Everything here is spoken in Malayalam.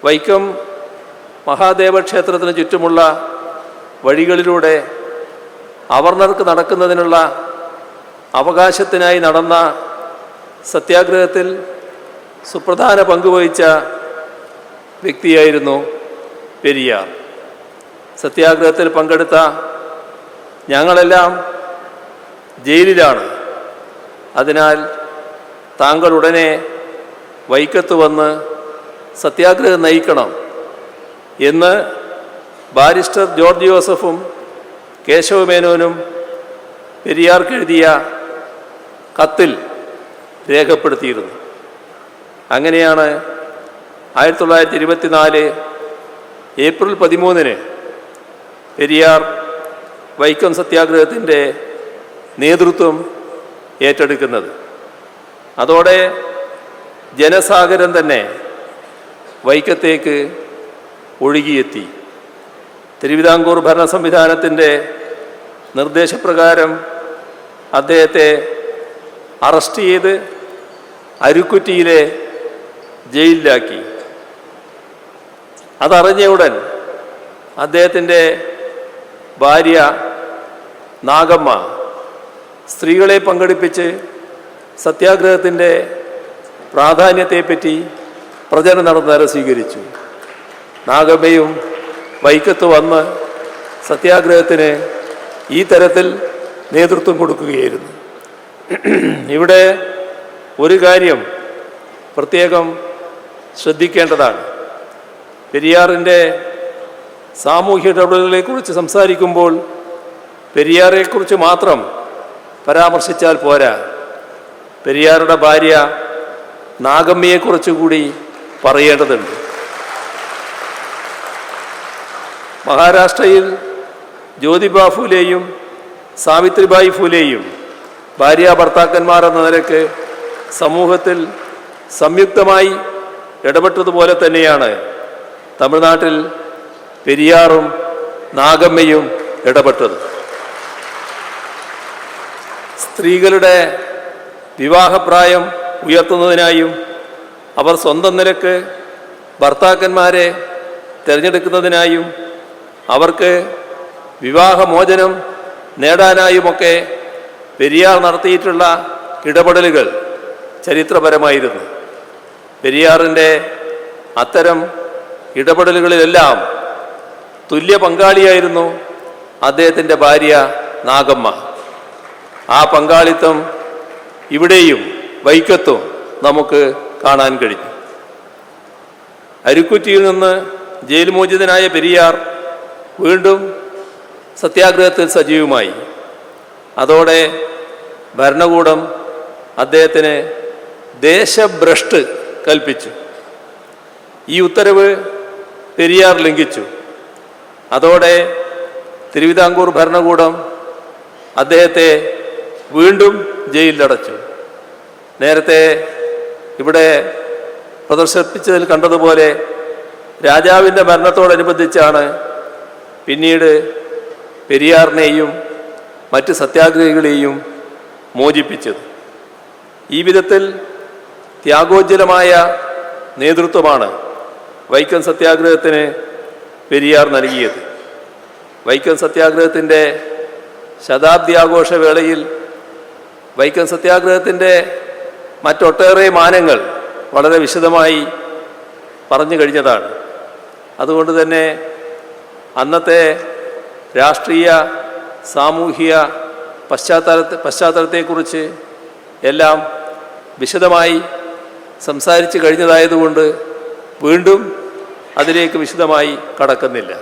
വൈക്കം മഹാദേവ ക്ഷേത്രത്തിന് ചുറ്റുമുള്ള വഴികളിലൂടെ അവർണർക്ക് നടക്കുന്നതിനുള്ള അവകാശത്തിനായി നടന്ന സത്യാഗ്രഹത്തിൽ സുപ്രധാന പങ്കുവഹിച്ച വ്യക്തിയായിരുന്നു പെരിയാർ. സത്യാഗ്രഹത്തിൽ പങ്കെടുത്ത ഞങ്ങളെല്ലാം ജയിലിലാണ്. അതിനാൽ താങ്കൾ ഉടനെ വൈക്കത്ത് വന്ന് സത്യാഗ്രഹം നയിക്കണം എന്ന് ബാരിസ്റ്റർ ജോർജ് ജോസഫും കേശവമേനോനും പെരിയാർക്ക് എഴുതിയ കത്തിൽ രേഖപ്പെടുത്തിയിരുന്നു. അങ്ങനെയാണ് 1924 ഏപ്രിൽ 13 പെരിയാർ വൈക്കം സത്യാഗ്രഹത്തിൻ്റെ നേതൃത്വം ഏറ്റെടുക്കുന്നത്. അതോടെ ജനസാഗരം തന്നെ വൈക്കത്തേക്ക് ഒഴുകിയെത്തി. തിരുവിതാംകൂർ ഭരണ സംവിധാനത്തിൻ്റെ നിർദ്ദേശപ്രകാരം അദ്ദേഹത്തെ അറസ്റ്റ് ചെയ്ത് അരുക്കുറ്റിയിലെ ജയിലിലാക്കി. അതറിഞ്ഞ ഉടൻ അദ്ദേഹത്തിൻ്റെ ഭാര്യ നാഗമ്മ സ്ത്രീകളെ പങ്കെടുപ്പിച്ച് സത്യാഗ്രഹത്തിൻ്റെ പ്രാധാന്യത്തെപ്പറ്റി പ്രചരണം നടത്തുന്നവരെ സ്വീകരിച്ചു. നാഗമ്മയും വൈക്കത്ത് വന്ന് സത്യാഗ്രഹത്തിന് ഈ തരത്തിൽ നേതൃത്വം കൊടുക്കുകയായിരുന്നു. ഇവിടെ ഒരു കാര്യം പ്രത്യേകം ശ്രദ്ധിക്കേണ്ടതാണ്. പെരിയാറിൻ്റെ സാമൂഹ്യ ഇടപെടലുകളെക്കുറിച്ച് സംസാരിക്കുമ്പോൾ പെരിയാറെക്കുറിച്ച് മാത്രം പരാമർശിച്ചാൽ പോരാ, പെരിയാറുടെ ഭാര്യ നാഗമ്മയെക്കുറിച്ച് കൂടി പറയേണ്ടതുണ്ട്. മഹാരാഷ്ട്രയിൽ ജ്യോതിബ ഫൂലെയും സാവിത്രിബായി ഫൂലെയും ഭാര്യ ഭർത്താക്കന്മാർ എന്ന നിലയ്ക്ക് സമൂഹത്തിൽ സംയുക്തമായി ഇടപെട്ടതുപോലെ തന്നെയാണ് തമിഴ്നാട്ടിൽ പെരിയാറും നാഗമ്മയും ഇടപെട്ടത്. സ്ത്രീകളുടെ വിവാഹപ്രായം ഉയർത്തുന്നതിനായും അവർ സ്വന്തം നിലക്ക് ഭർത്താക്കന്മാരെ തിരഞ്ഞെടുക്കുന്നതിനായും അവർക്ക് വിവാഹമോചനം നേടാനായുമൊക്കെ പെരിയാർ നടത്തിയിട്ടുള്ള ഇടപെടലുകൾ ചരിത്രപരമായിരുന്നു. പെരിയാറിൻ്റെ അത്തരം ഇടപെടലുകളിലെല്ലാം തുല്യ പങ്കാളിയായിരുന്നു അദ്ദേഹത്തിൻ്റെ ഭാര്യ നാഗമ്മ. ആ പങ്കാളിത്തം ഇവിടെയും വൈക്കത്തും നമുക്ക് കാണാൻ കഴിഞ്ഞു. അരുക്കുറ്റിയിൽ നിന്ന് ജയിൽ മോചിതനായ പെരിയാർ വീണ്ടും സത്യാഗ്രഹത്തിൽ സജീവമായി. അതോടെ ഭരണകൂടം അദ്ദേഹത്തിന് ദേശഭ്രഷ്ട് കൽപ്പിച്ചു. ഈ ഉത്തരവ് പെരിയാർ ലംഘിച്ചു. അതോടെ തിരുവിതാംകൂർ ഭരണകൂടം അദ്ദേഹത്തെ വീണ്ടും ജയിലിലടച്ചു. നേരത്തെ ഇവിടെ പ്രദർശിപ്പിച്ചതിൽ കണ്ടതുപോലെ രാജാവിൻ്റെ മരണത്തോടനുബന്ധിച്ചാണ് പിന്നീട് പെരിയാറിനെയും മറ്റ് സത്യാഗ്രഹികളെയും മോചിപ്പിച്ചത്. ഈ വിധത്തിൽ ത്യാഗോജ്വലമായ നേതൃത്വമാണ് വൈക്കം സത്യാഗ്രഹത്തിന് പെരിയാർ നൽകിയത്. വൈക്കം സത്യാഗ്രഹത്തിൻ്റെ ശതാബ്ദി ആഘോഷവേളയിൽ വൈക്കം സത്യാഗ്രഹത്തിൻ്റെ മറ്റൊട്ടേറെ മാനങ്ങൾ വളരെ വിശദമായി പറഞ്ഞു കഴിഞ്ഞതാണ്. അതുകൊണ്ട് തന്നെ അന്നത്തെ രാഷ്ട്രീയ സാമൂഹിക പശ്ചാത്തലത്തെക്കുറിച്ച് എല്ലാം വിശദമായി സംസാരിച്ചു കഴിഞ്ഞതായതുകൊണ്ട് വീണ്ടും അതിലേക്ക് വിശദമായി കടക്കുന്നില്ല.